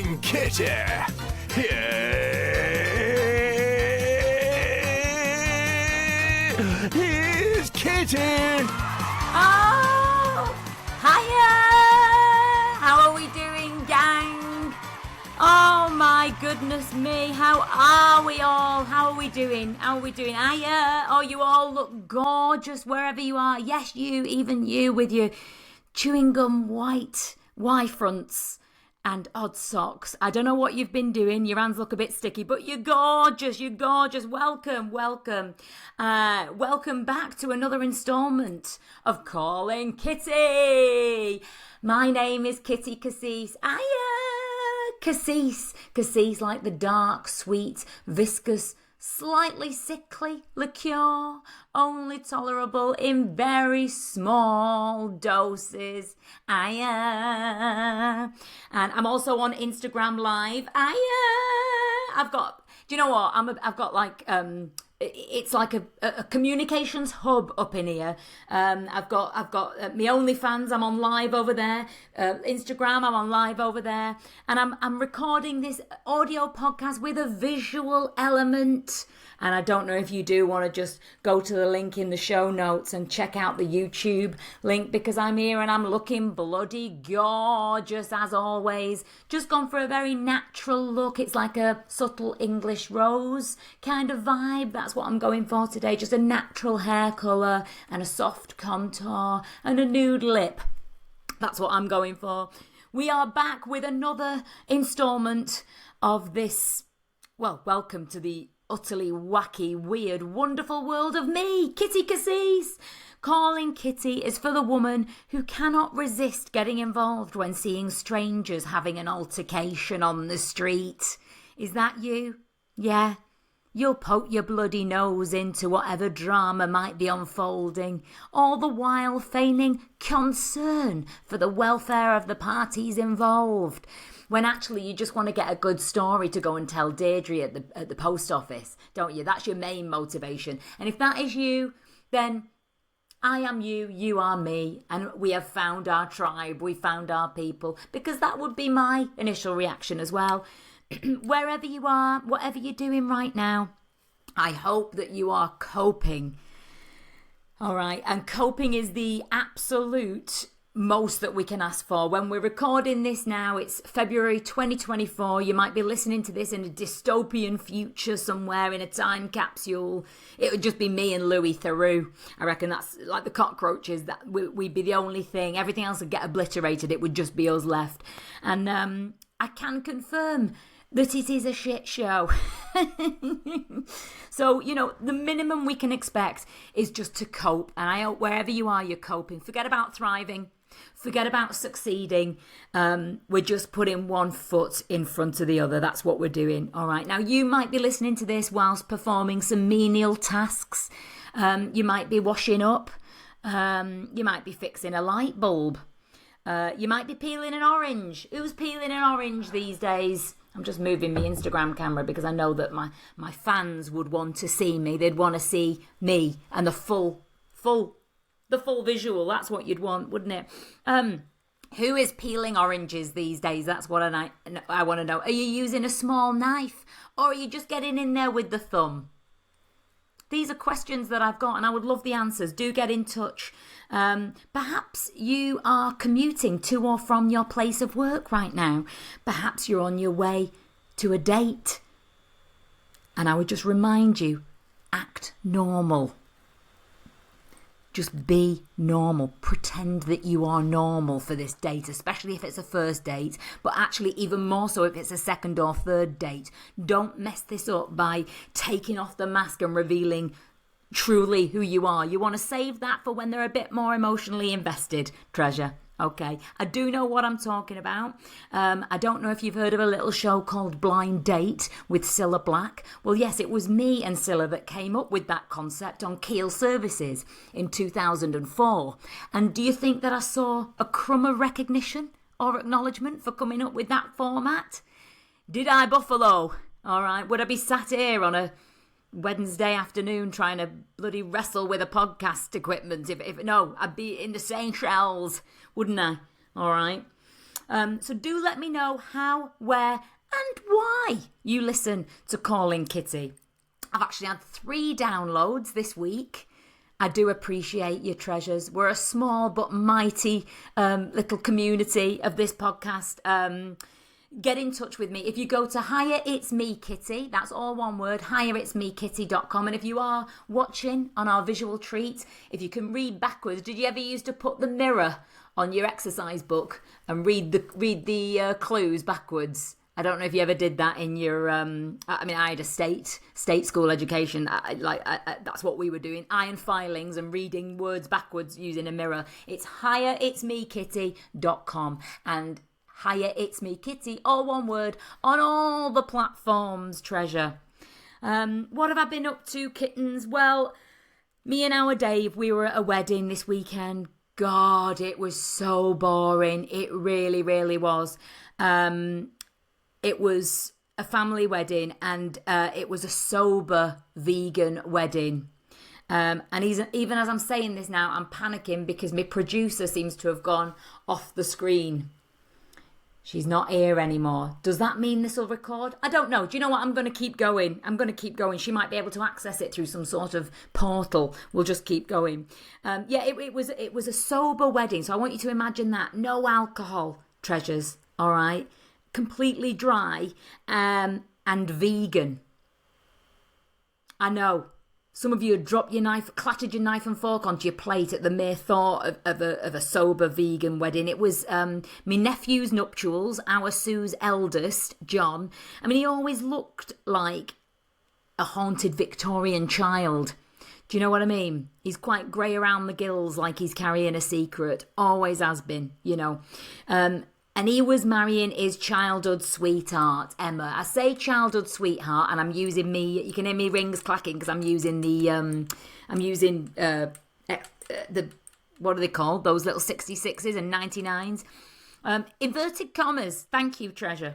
Calling Kitty. Here's Kitty. Oh, hiya! How are we doing, gang? Oh my goodness me, how are we all? How are we doing? Hiya! Oh, you all look gorgeous wherever you are. Yes, you, even you with your chewing gum white Y-fronts and odd socks. I don't know what you've been doing. Your hands look a bit sticky, but you're gorgeous. Welcome. Welcome back to another instalment of Calling Kitty. My name is Kitty Cassis. Cassis like the dark, sweet, viscous, slightly sickly liqueur, only tolerable in very small doses. And I'm also on Instagram Live. I've got, do you know what? I've got like, it's like a communications hub up in here. I've got my OnlyFans. I'm on live over there. Instagram. I'm on live over there, and I'm recording this audio podcast with a visual element. And I don't know if you do want to just go to the link in the show notes and check out the YouTube link, because I'm here and I'm looking bloody gorgeous as always. Just gone for a very natural look. It's like a subtle English rose kind of vibe. That's what I'm going for today. Just a natural hair colour and a soft contour and a nude lip. That's what I'm going for. We are back with another instalment of this. Well, welcome to the utterly wacky, weird, wonderful world of me, Kitty Cassis. Calling Kitty is for the woman who cannot resist getting involved when seeing strangers having an altercation on the street. Is that you? Yeah. You'll poke your bloody nose into whatever drama might be unfolding, all the while feigning concern for the welfare of the parties involved, when actually you just want to get a good story to go and tell Deirdre at the post office, don't you? That's your main motivation. And if that is you, then I am you, you are me, and we have found our tribe, we found our people, because that would be my initial reaction as well. Wherever you are, whatever you're doing right now, I hope that you are coping. All right, and coping is the absolute most that we can ask for. When we're recording this now, it's February 2024. You might be listening to this in a dystopian future somewhere in a time capsule. It would just be me and Louis Theroux. I reckon that's like the cockroaches. That we'd be the only thing. Everything else would get obliterated. It would just be us left. And I can confirm that it is a shit show. So, you know, the minimum we can expect is just to cope. And I hope wherever you are, you're coping. Forget about thriving. Forget about succeeding. We're just putting one foot in front of the other. That's what we're doing. All right. Now, you might be listening to this whilst performing some menial tasks. You might be washing up. You might be fixing a light bulb. You might be peeling an orange. Who's peeling an orange these days? I'm just moving my Instagram camera because I know that my fans would want to see me. They'd want to see me and the full visual. That's what you'd want, wouldn't it? Who is peeling oranges these days? That's what I want to know. Are you using a small knife, or are you just getting in there with the thumb? These are questions that I've got, and I would love the answers. Do get in touch. Perhaps you are commuting to or from your place of work right now. Perhaps you're on your way to a date. And I would just remind you, act normal. Just be normal. Pretend that you are normal for this date, especially if it's a first date, but actually even more so if it's a second or third date. Don't mess this up by taking off the mask and revealing truly who you are. You want to save that for when they're a bit more emotionally invested, treasure. Okay, I do know what I'm talking about. I don't know if you've heard of a little show called Blind Date with Cilla Black. Well, yes, it was me and Cilla that came up with that concept on Keel Services in 2004. And do you think that I saw a crumb of recognition or acknowledgement for coming up with that format? Did I, Buffalo? All right, would I be sat here on a Wednesday afternoon trying to bloody wrestle with a podcast equipment? If no, I'd be in the Seychelles, wouldn't I? All right. So do let me know how, where, and why you listen to Calling Kitty. I've actually had 3 downloads this week. I do appreciate your treasures. We're a small but mighty little community of this podcast. Get in touch with me. If you go to Higher It's Me Kitty, that's all one word, higheritsmekitty.com. And if you are watching on our visual treat, if you can read backwards, did you ever used to put the mirror on your exercise book and read the clues backwards? I don't know if you ever did that in your. I had a state school education. That's what we were doing: iron filings and reading words backwards using a mirror. It's higheritsmekitty.com and Higher It's Me Kitty, all one word, on all the platforms. Treasure. What have I been up to, kittens? Well, me and our Dave, we were at a wedding this weekend. God, it was so boring. It really, really was. It was a family wedding, and it was a sober vegan wedding. And even as I'm saying this now, I'm panicking because my producer seems to have gone off the screen. She's not here anymore. Does that mean this will record? I don't know. Do you know what? I'm going to keep going. She might be able to access it through some sort of portal. We'll just keep going. It was a sober wedding. So I want you to imagine that. No alcohol, treasures. All right. Completely dry and vegan. I know. Some of you had dropped your knife, clattered your knife and fork onto your plate at the mere thought of a sober vegan wedding. It was my nephew's nuptials, our Sue's eldest, John. I mean, he always looked like a haunted Victorian child. Do you know what I mean? He's quite grey around the gills, like he's carrying a secret. Always has been, you know. And he was marrying his childhood sweetheart, Emma. I say childhood sweetheart, and I'm using me. You can hear me rings clacking because I'm using the what are they called? Those little 66s and 99s. Inverted commas. Thank you, treasure.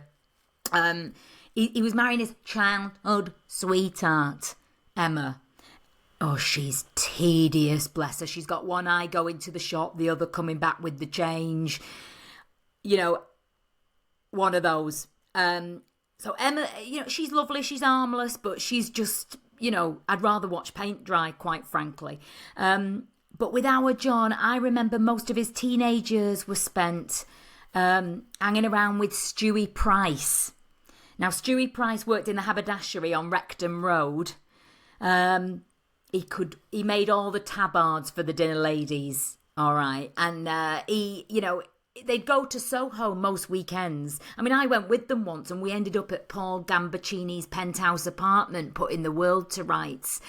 He was marrying his childhood sweetheart, Emma. Oh, she's tedious, bless her. She's got one eye going to the shop, the other coming back with the change. You know, one of those. So Emma, you know, she's lovely, she's harmless, but she's just, you know, I'd rather watch paint dry, quite frankly. But with our John, I remember most of his teenage years were spent hanging around with Stewie Price. Now, Stewie Price worked in the Habadashary on Rectum Road. He made all the tabards for the dinner ladies, all right, and they'd go to Soho most weekends. I mean, I went with them once and we ended up at Paul Gambaccini's penthouse apartment putting the world to rights.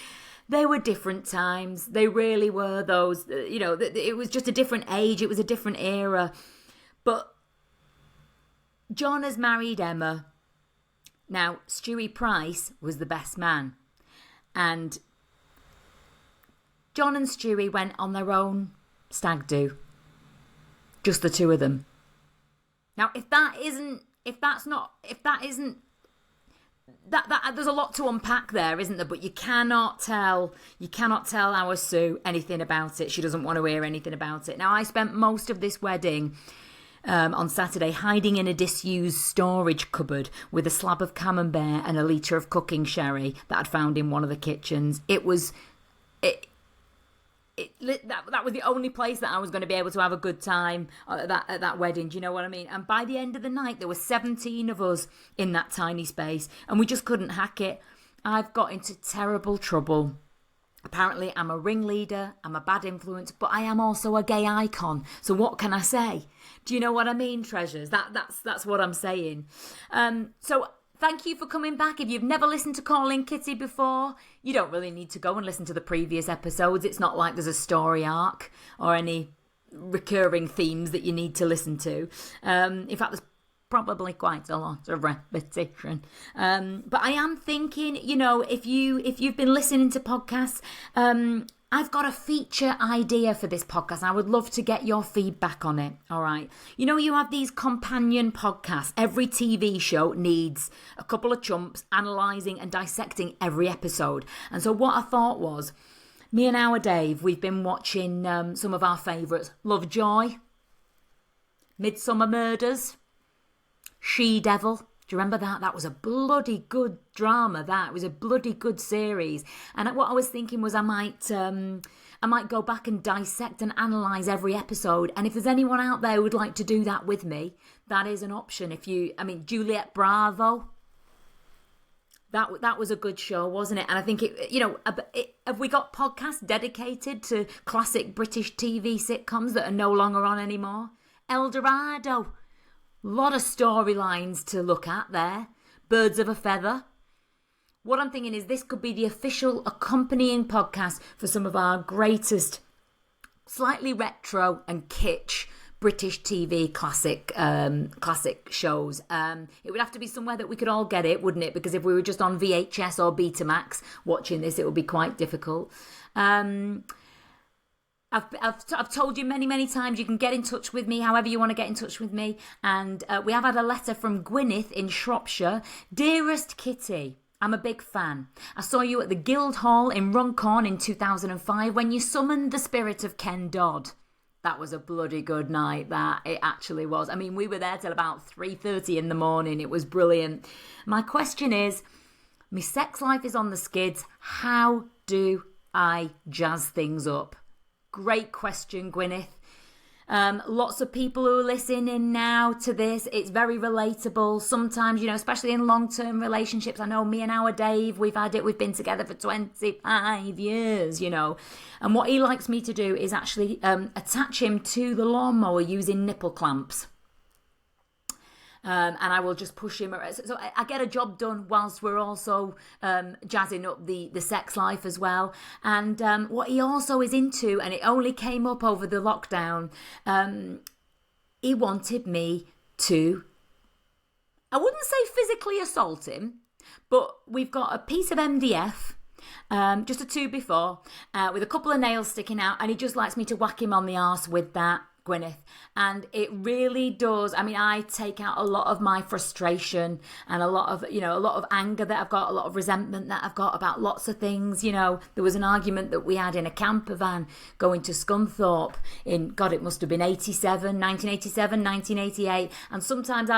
They were different times. They really were those, you know, it was just a different age. It was a different era. But John has married Emma. Now, Stewie Price was the best man. And John and Stewie went on their own stag do. Just the two of them. Now, there's a lot to unpack there, isn't there? But you cannot tell our Sue anything about it. She doesn't want to hear anything about it. Now, I spent most of this wedding on Saturday hiding in a disused storage cupboard with a slab of camembert and a litre of cooking sherry that I'd found in one of the kitchens. That was the only place that I was going to be able to have a good time at that wedding. Do you know what I mean? And by the end of the night, there were 17 of us in that tiny space, and we just couldn't hack it. I've got into terrible trouble. Apparently, I'm a ringleader, I'm a bad influence, but I am also a gay icon. So what can I say? Do you know what I mean, treasures? That's what I'm saying. So thank you for coming back. If you've never listened to Calling Kitty before, you don't really need to go and listen to the previous episodes. It's not like there's a story arc or any recurring themes that you need to listen to. In fact, there's probably quite a lot of repetition. But I am thinking, you know, if you've been listening to podcasts, I've got a feature idea for this podcast. I would love to get your feedback on it. All right. You know, you have these companion podcasts. Every TV show needs a couple of chumps analysing and dissecting every episode. And so what I thought was, me and our Dave, we've been watching some of our favourites. Lovejoy, Midsummer Murders, She-Devil. Do you remember that? That was a bloody good drama. That was a bloody good series. And what I was thinking was I might go back and dissect and analyse every episode. And if there's anyone out there who would like to do that with me, that is an option. Juliet Bravo. That was a good show, wasn't it? And I think have we got podcasts dedicated to classic British TV sitcoms that are no longer on anymore? El Dorado. Lot of storylines to look at there. Birds of a Feather. What I'm thinking is this could be the official accompanying podcast for some of our greatest, slightly retro and kitsch British TV classic shows. It would have to be somewhere that we could all get it, wouldn't it? Because if we were just on VHS or Betamax watching this, it would be quite difficult. I've told you many times you can get in touch with me however you want to get in touch with me. And we have had a letter from Gwyneth in Shropshire. Dearest Kitty, I'm a big fan. I saw you at the Guildhall in Runcorn in 2005 when you summoned the spirit of Ken Dodd. That was a bloody good night, that. It actually was. I mean, we were there till about 3:30 in the morning. It was brilliant. My question is, my sex life is on the skids. How do I jazz things up? Great question, Gwyneth. Lots of people who are listening now to this, it's very relatable. Sometimes, especially in long-term relationships, I know me and our Dave, we've been together for 25 years, And what he likes me to do is actually attach him to the lawnmower using nipple clamps. And I will just push him. So I get a job done whilst we're also jazzing up the sex life as well. And what he also is into, and it only came up over the lockdown, he wanted me to, I wouldn't say physically assault him, but we've got a piece of MDF, just a 2x4, with a couple of nails sticking out, and he just likes me to whack him on the arse with that, Gwyneth. And it really does. I mean, I take out a lot of my frustration and a lot of anger that I've got, a lot of resentment that I've got about lots of things. There was an argument that we had in a camper van going to Scunthorpe in, God, it must have been 1987, 1988. And sometimes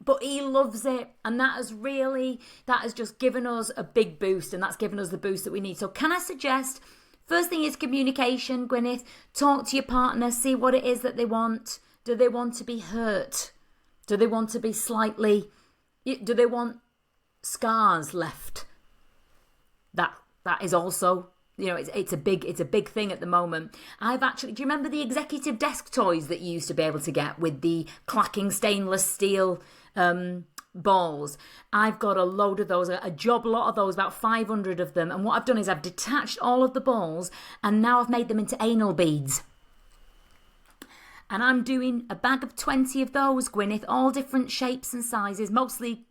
but he loves it, and that has just given us a big boost, and that's given us the boost that we need. So can I suggest, first thing is communication, Gwyneth. Talk to your partner, see what it is that they want. Do they want to be hurt? Do they want to be do they want scars left? That is also, it's a big thing at the moment. Do you remember the executive desk toys that you used to be able to get with the clacking stainless steel balls? I've got a load of those, a job lot of those, about 500 of them. And what I've done is I've detached all of the balls and now I've made them into anal beads. And I'm doing a bag of 20 of those, Gwyneth, all different shapes and sizes, mostly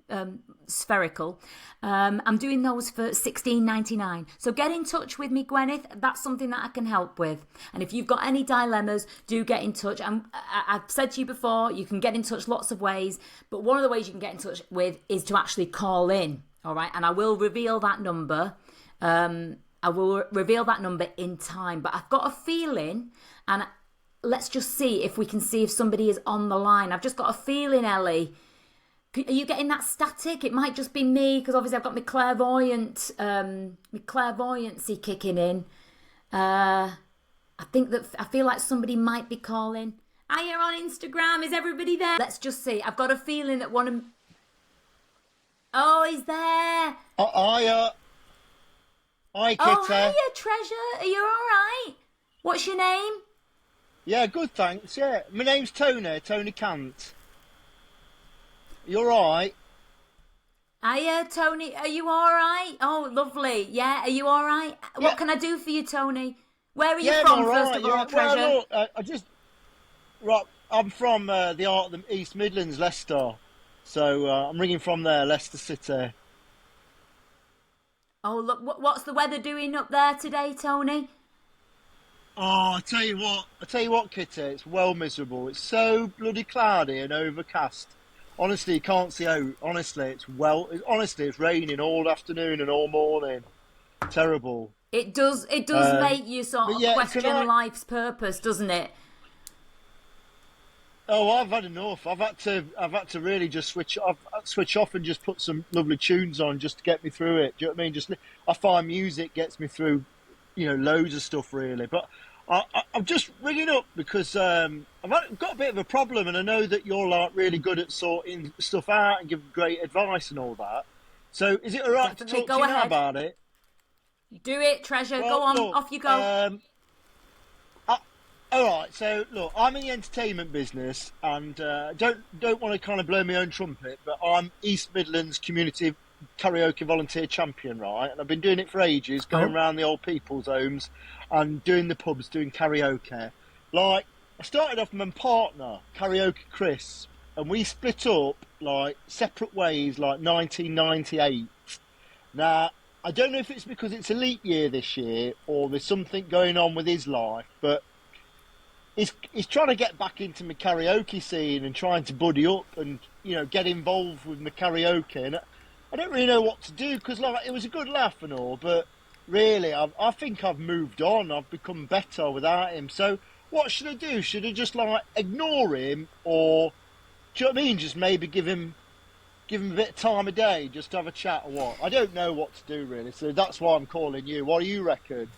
spherical. I'm doing those for $16.99. So get in touch with me, Gwyneth. That's something that I can help with. And if you've got any dilemmas, do get in touch. I've said to you before, you can get in touch lots of ways. But one of the ways you can get in touch with is to actually call in. All right. And I will reveal that number. I will reveal that number in time. But I've got a feeling, and let's just see if somebody is on the line. I've just got a feeling, Ellie. Are you getting that static? It might just be me, because obviously I've got my clairvoyancy kicking in. I feel like somebody might be calling. Hiya on Instagram. Is everybody there? Let's just see. I've got a feeling that one of... Oh, he's there. Hiya. Hi, Kitty. Oh, hiya, Treasure. Are you all right? What's your name? Yeah, good, thanks. Yeah, my name's Tony Cant. You alright? Hiya, Tony. Are you all right? Oh, lovely. Yeah, are you all right? Yeah. What can I do for you, Tony? Where are you from, first of all, Treasure? Well, look, I'm from the East Midlands, Leicester. So I'm ringing from there, Leicester City. Oh, look, what's the weather doing up there today, Tony? Oh, I tell you what, Kitty, it's well miserable. It's so bloody cloudy and overcast. Honestly, you can't see out. Honestly, it's raining all afternoon and all morning. Terrible. It does make you sort of question life's purpose, doesn't it? Oh, I've had enough. I've had to really just switch off and just put some lovely tunes on just to get me through it. Do you know what I mean? I find music gets me through, loads of stuff really. But I'm just ringing up because I've got a bit of a problem, and I know that you're like really good at sorting stuff out and giving great advice and all that. So, is it all right to Definitely. talk to Go you now ahead. about it? Do it, Treasure. Well, Go on. look, Off you go. All right, so look, I'm in the entertainment business, and don't want to kind of blow my own trumpet, but I'm East Midlands Community Karaoke Volunteer Champion, right? And I've been doing it for ages, going around the old people's homes and doing the pubs, doing karaoke. Like, I started off with my partner, Karaoke Chris, and we split up like separate ways, like 1998. Now, I don't know if it's because it's a leap year this year or there's something going on with his life, but he's trying to get back into my karaoke scene and trying to buddy up and get involved with my karaoke, and I don't really know what to do because like it was a good laugh and all, but really I think I've moved on. I've become better without him. So what should I do? Should I just like ignore him, or do you know what I mean? Just maybe give him a bit of time of day just to have a chat or what? I don't know what to do really. So that's why I'm calling you. What do you reckon?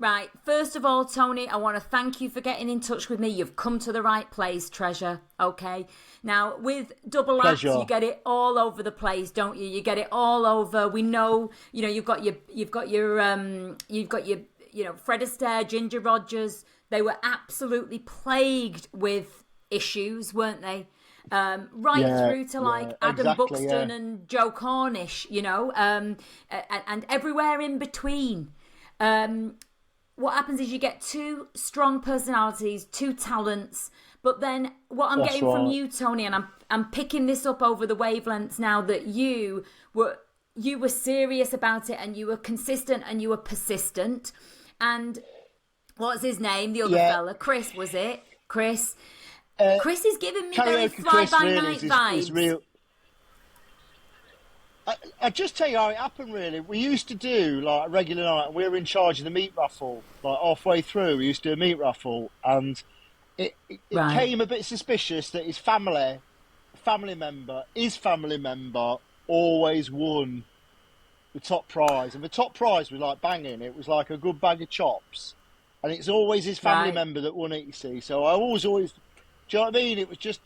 Right, first of all, Tony, I want to thank you for getting in touch with me. You've come to the right place, Treasure, okay? Now, with double acts, Pleasure. you get it all over the place, don't you? You get it all over. We know, you've got your Fred Astaire, Ginger Rogers. They were absolutely plagued with issues, weren't they? Through to like Adam exactly, Buxton and Joe Cornish, and everywhere in between. What happens is you get two strong personalities, two talents, but then what I'm getting from you, Tony, and I'm picking this up over the wavelengths now, that you were serious about it and you were consistent and you were persistent. And what's his name? The other fella, Chris, was it? Chris. Chris is giving me very fly-by-night vibes. Is real. I just tell you how it happened really. We used to do like a regular night, and we were in charge of the meat raffle. Like halfway through, we used to do a meat raffle, and it came a bit suspicious that his family member always won the top prize. And the top prize was like banging. It was like a good bag of chops. And it's always his family member that won it, you see. So I always, do you know what I mean? It was just...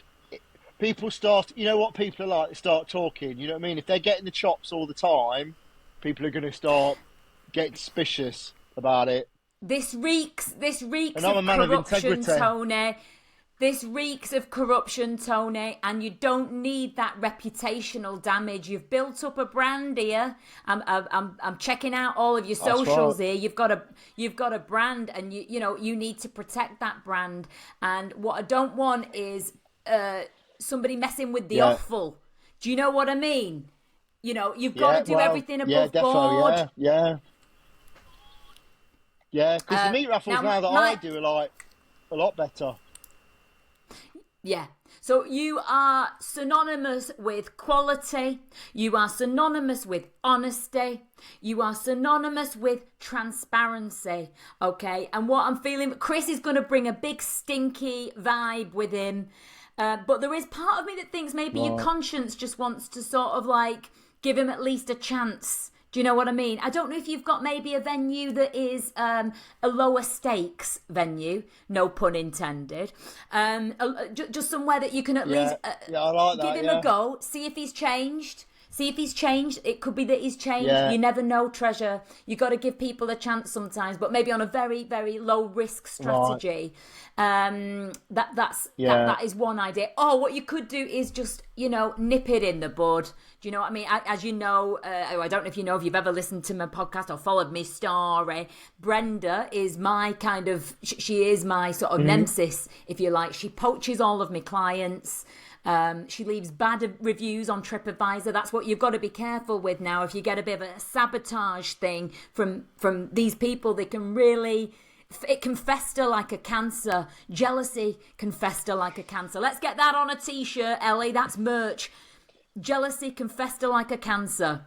People start, you know what people are like, they start talking, you know what I mean? If they're getting the chops all the time, people are going to start getting suspicious about it. This reeks of corruption, Tony. This reeks of corruption, Tony, and you don't need that reputational damage. You've built up a brand here. I'm checking out all of your socials here. You've got a brand, and you need to protect that brand. And what I don't want is somebody messing with the offal. Do you know what I mean? You've got to do everything above board. Yeah. Because the meat raffles now I do are like a lot better. Yeah. So you are synonymous with quality. You are synonymous with honesty. You are synonymous with transparency. Okay. And what I'm feeling, Chris is going to bring a big stinky vibe with him. But there is part of me that thinks maybe your conscience just wants to sort of like give him at least a chance. Do you know what I mean? I don't know if you've got maybe a venue that is a lower stakes venue, no pun intended. Just somewhere that you can at least I like that, give him a go, see if he's changed. It could be that he's changed. You never know, Treasure. You got to give people a chance sometimes, but maybe on a very, very low risk strategy. That is one idea. Oh, what you could do is just nip it in the bud. Do you know what I mean? As you know, I don't know if you know, if you've ever listened to my podcast or followed me story. Brenda is my kind of, she is my sort of nemesis, if you like. She poaches all of my clients. She leaves bad reviews on TripAdvisor. That's what you've got to be careful with now. If you get a bit of a sabotage thing from these people, they can really, it can fester like a cancer. Jealousy can fester like a cancer. Let's get that on a t-shirt, Ellie. That's merch. Jealousy can fester like a cancer.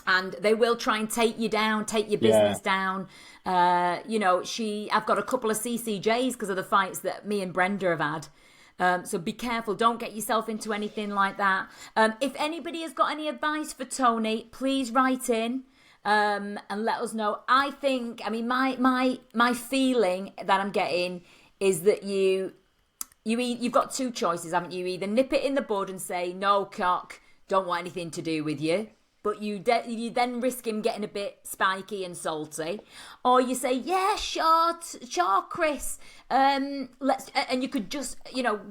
and they will try and take you down, take your business down. I've got a couple of CCJs because of the fights that me and Brenda have had. So be careful. Don't get yourself into anything like that. If anybody has got any advice for Tony, please write in and let us know. My feeling that I'm getting is that you've got two choices, haven't you? Either nip it in the bud and say, no, cock, don't want anything to do with you. But you then risk him getting a bit spiky and salty, or you say, "Yeah, sure, Chris." And you could just,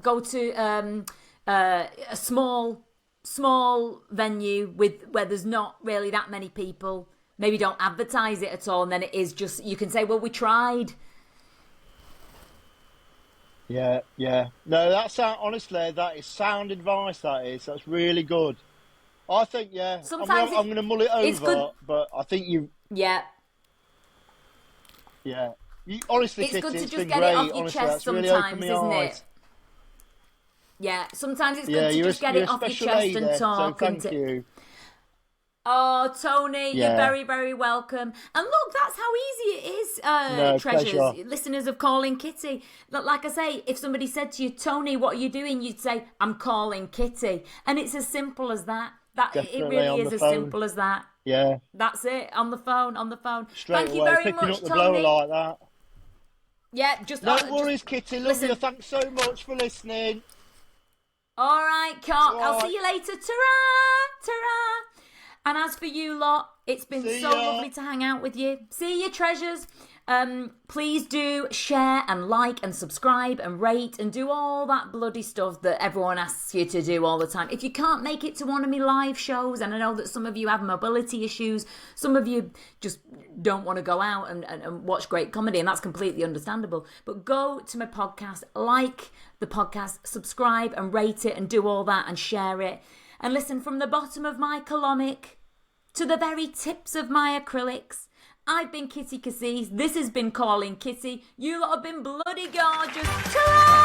go to a small venue where there's not really that many people. Maybe don't advertise it at all, and then it is just you can say, "Well, we tried." Yeah. No, honestly, that is sound advice. That's really good. I think, Sometimes I'm going to mull it it's good. over, but I think you... Yeah. Yeah. Honestly, it's Kitty, good to it's just been get great. it off your Honestly, chest that's really sometimes, opened my isn't eyes. it? Yeah, sometimes it's good to just get it off your chest lady, and talk. So thank you. Oh, Tony, Yeah. you're very, very welcome. And look, that's how easy it is, treasures, pleasure. listeners of Calling Kitty. Like I say, if somebody said to you, Tony, what are you doing? You'd say, I'm calling Kitty. And it's as simple as that. It really is as simple as that. Yeah. That's it, on the phone. Straight Thank away, you very picking much, up the Tony. blower like that. Yeah, just... No worries, Kitty. Love listen. you. Thanks so much for listening. All right, Cock. All I'll right. see you later. Ta-ra! Ta-ra! And as for you lot, it's been so lovely to hang out with you. See you, treasures. Please do share and like and subscribe and rate and do all that bloody stuff that everyone asks you to do all the time. If you can't make it to one of my live shows, and I know that some of you have mobility issues, some of you just don't want to go out and watch great comedy, and that's completely understandable. But go to my podcast, like the podcast, subscribe and rate it and do all that and share it. And listen, from the bottom of my colonic to the very tips of my acrylics, I've been Kitty Cassis. This has been Calling Kitty. You lot have been bloody gorgeous. Ta-ra!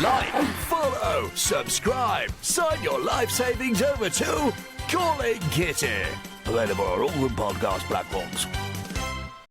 Like, follow, subscribe, sign your life savings over to Calling Kitty. Available on all the podcast platforms.